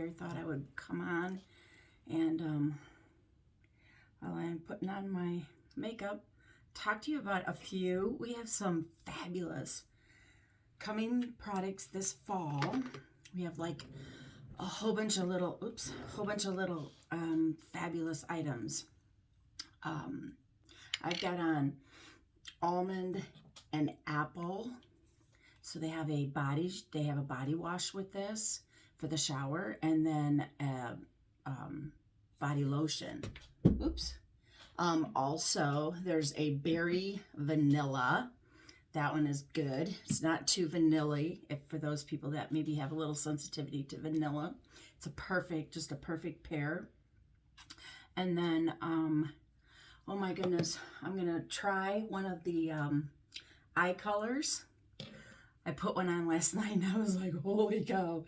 I thought I would come on and while I'm putting on my makeup, talk to you about a few. We have some fabulous coming products this fall. We have like a whole bunch of little, fabulous items. I've got on almond and apple. So they have a body wash with this for the shower, and then a body lotion. Oops. Also, there's a berry vanilla. That one is good. It's not too vanilla-y, if for those people that maybe have a little sensitivity to vanilla. It's just a perfect pair. And then, oh my goodness, I'm gonna try one of the eye colors. I put one on last night and I was like, holy cow.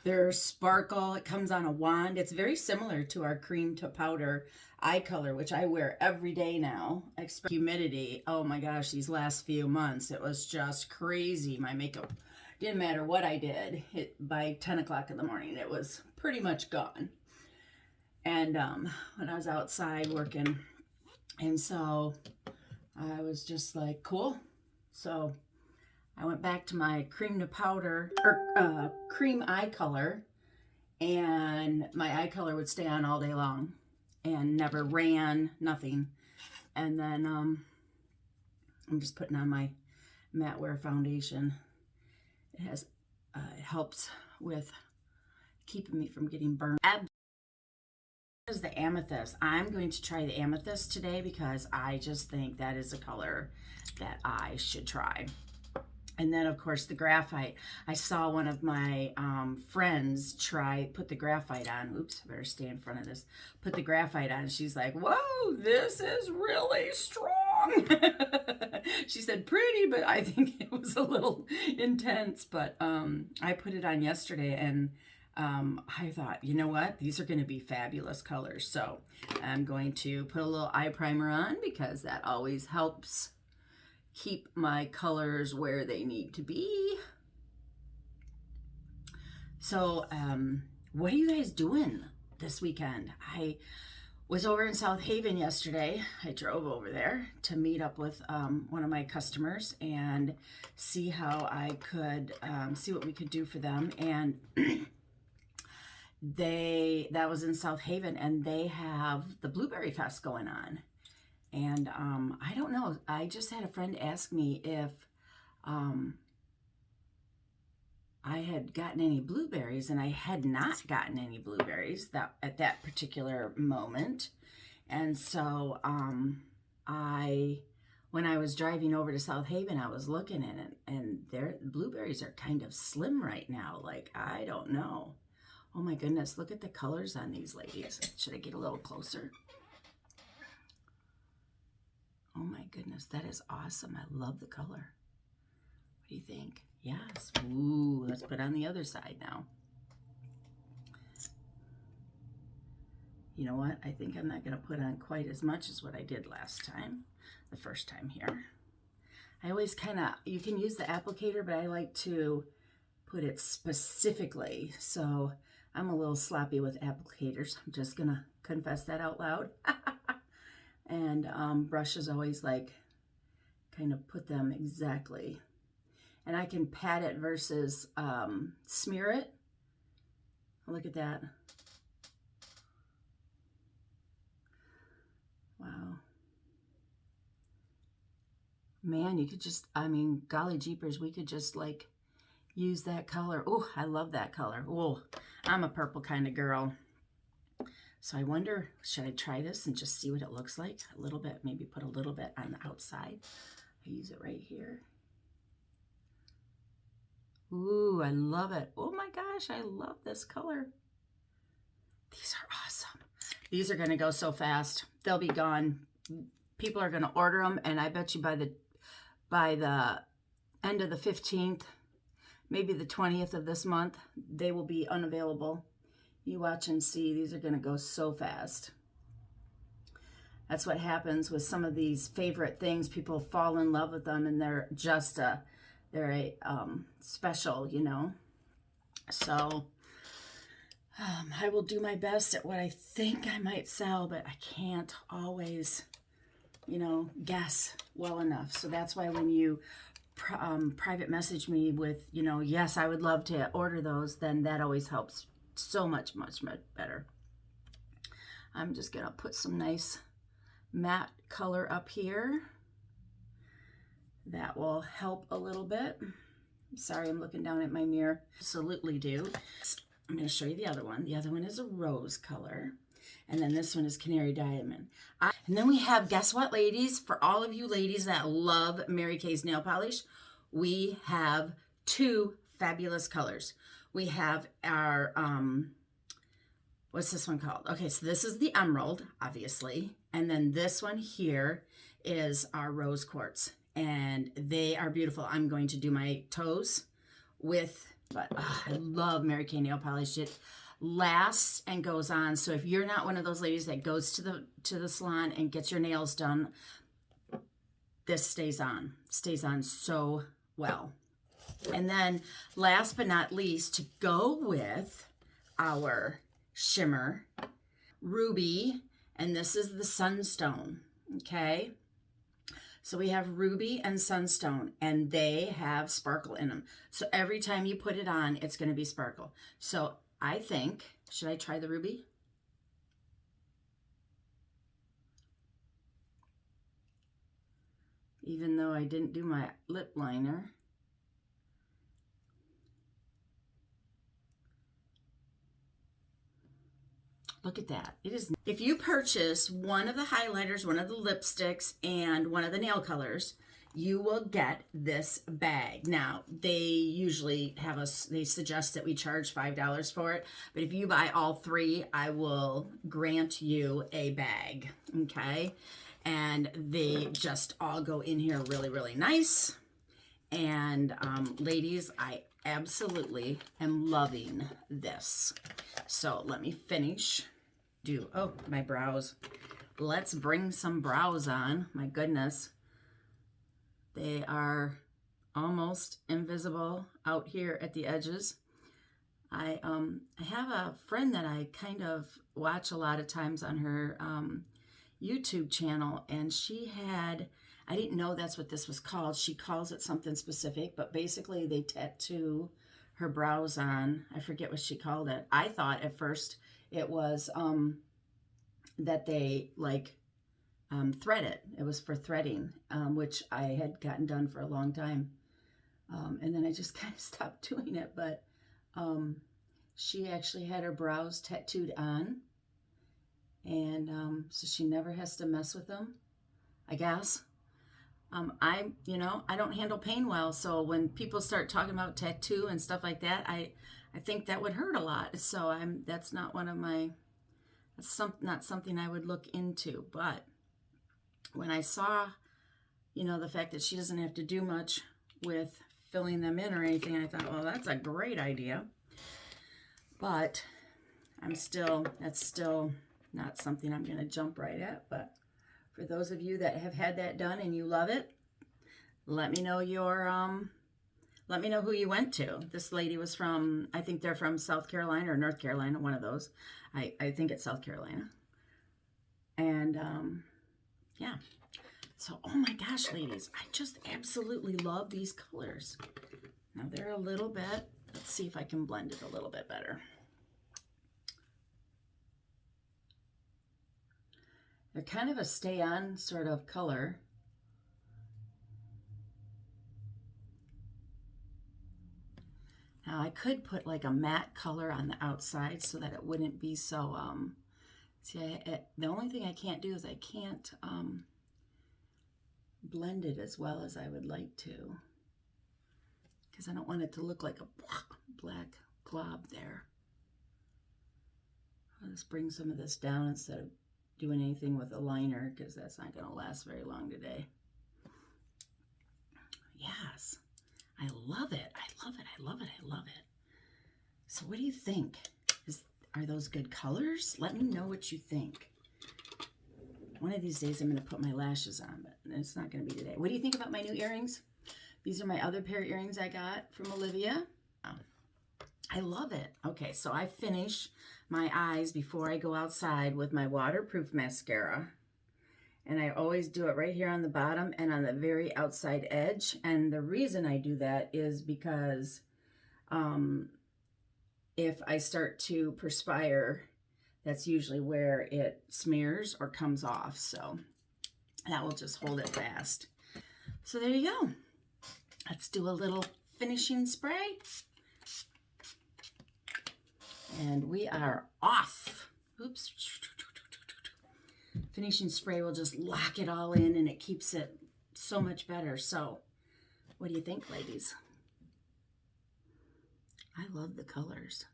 They're sparkle. It comes on a wand. It's very similar to our cream to powder eye color, which I wear every day now. Humidity. Oh my gosh, these last few months, it was just crazy. My makeup didn't matter what I did. By 10 o'clock in the morning, it was pretty much gone. And when I was outside working, and so I was just like, cool. So I went back to my cream to powder, or cream eye color, and my eye color would stay on all day long and never ran, nothing. And then I'm just putting on my matte wear foundation. It helps with keeping me from getting burned. Is the amethyst. I'm going to try the amethyst today because I just think that is a color that I should try. And then, of course, the graphite. I saw one of my friends put the graphite on. Oops, I better stay in front of this. Put the graphite on. She's like, whoa, this is really strong. She said pretty, but I think it was a little intense. But I put it on yesterday, and I thought, you know what? These are going to be fabulous colors. So I'm going to put a little eye primer on because that always helps keep my colors where they need to be. So what are you guys doing this weekend? I was over in South Haven yesterday. I drove over there to meet up with one of my customers and see how I could see what we could do for them. And that was in South Haven, and they have the Blueberry Fest going on. And I don't know. I just had a friend ask me if I had gotten any blueberries, and I had not gotten any blueberries at that particular moment. And so when I was driving over to South Haven, I was looking at it, and their blueberries are kind of slim right now. Like, I don't know. Oh my goodness, look at the colors on these ladies. Should I get a little closer? Oh my goodness, that is awesome. I love the color. What do you think? Yes. Ooh, let's put on the other side now. You know what? I think I'm not going to put on quite as much as what I did the first time here. I always you can use the applicator, but I like to put it specifically. So I'm a little sloppy with applicators. I'm just going to confess that out loud. And brushes always kind of put them exactly. And I can pat it versus smear it. Look at that. Wow. Man, you could just, golly jeepers, we could just use that color. Oh, I love that color. Oh, I'm a purple kind of girl. So I wonder, should I try this and just see what it looks like? A little bit, maybe put a little bit on the outside. I use it right here. Ooh, I love it. Oh my gosh, I love this color. These are awesome. These are gonna go so fast. They'll be gone. People are gonna order them, and I bet you by the end of the 15th, maybe the 20th of this month, they will be unavailable. You watch and see. These are going to go so fast. That's what happens with some of these favorite things. People fall in love with them, and they're just they're a special, you know. So I will do my best at what I think I might sell, but I can't always, you know, guess well enough. So that's why when you private message me with, you know, yes, I would love to order those, then that always helps so much better. I'm just gonna put some nice matte color up here. That will help a little bit. Sorry, I'm looking down at my mirror. Absolutely do. I'm going to show you the other one. The other one is a rose color. And then this one is Canary Diamond. And then we have, guess what, ladies? For all of you ladies that love Mary Kay's nail polish, we have two fabulous colors. We have our, what's this one called? Okay, so this is the Emerald, obviously. And then this one here is our Rose Quartz. And they are beautiful. I'm going to do my toes with, but I love Mary Kay nail polish. It lasts and goes on. So if you're not one of those ladies that goes to the salon and gets your nails done, this stays on so well. And then last but not least, to go with our shimmer, Ruby, and this is the Sunstone, okay? So we have Ruby and Sunstone, and they have sparkle in them. So every time you put it on, it's going to be sparkle. So I think, should I try the Ruby? Even though I didn't do my lip liner. Look at that. It is. If you purchase one of the highlighters, one of the lipsticks, and one of the nail colors, you will get this bag. Now, they usually have us, they suggest that we charge $5 for it. But if you buy all three, I will grant you a bag, okay? And they just all go in here really, really nice. And ladies, I absolutely am loving this. So let me finish. Oh, my brows. Let's bring some brows on. My goodness. They are almost invisible out here at the edges. I have a friend that I kind of watch a lot of times on her YouTube channel, and she had, I didn't know that's what this was called. She calls it something specific, but basically they tattoo her brows on. I forget what she called it. I thought at first it was that they like thread it. It was for threading, which I had gotten done for a long time. And then I just kind of stopped doing it. But she actually had her brows tattooed on. And so she never has to mess with them, I guess. I don't handle pain well. So when people start talking about tattoo and stuff like that, I think that would hurt a lot. So that's not one of my, not something I would look into. But when I saw, the fact that she doesn't have to do much with filling them in or anything, I thought, well, that's a great idea. But that's still not something I'm going to jump right at. But for those of you that have had that done and you love it, let me know let me know who you went to. This lady was from, I think they're from South Carolina or North Carolina, one of those. I think it's South Carolina. And yeah. So, oh my gosh, ladies, I just absolutely love these colors. Now they're a little bit, let's see if I can blend it a little bit better. They're kind of a stay-on sort of color. Now I could put like a matte color on the outside so that it wouldn't be so, the only thing I can't do is I can't blend it as well as I would like to, because I don't want it to look like a black glob there. I'll just bring some of this down instead of doing anything with a liner, because that's not going to last very long today. Yes, I love it. I love it. I love it. I love it. So what do you think? Are those good colors? Let me know what you think. One of these days I'm going to put my lashes on, but it's not going to be today. What do you think about my new earrings? These are my other pair of earrings I got from Olivia. I love it. Okay, so I finish my eyes before I go outside with my waterproof mascara. And I always do it right here on the bottom and on the very outside edge. And the reason I do that is because if I start to perspire, that's usually where it smears or comes off. So that will just hold it fast. So there you go. Let's do a little finishing spray. And we are off. Oops. Finishing spray will just lock it all in and it keeps it so much better. So what do you think, ladies? I love the colors.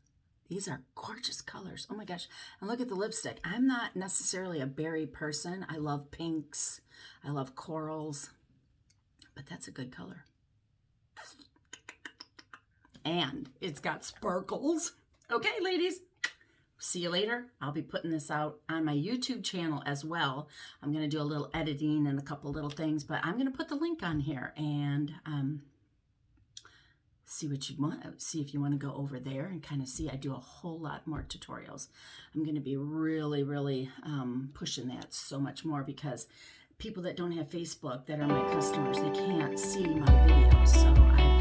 These are gorgeous colors. Oh my gosh. And look at the lipstick. I'm not necessarily a berry person. I love pinks. I love corals. But that's a good color. And it's got sparkles. Okay, ladies. See you later. I'll be putting this out on my YouTube channel as well. I'm going to do a little editing and a couple little things, but I'm going to put the link on here and see what you want. See if you want to go over there and kind of see. I do a whole lot more tutorials. I'm going to be really, really pushing that so much more because people that don't have Facebook that are my customers, they can't see my videos. So I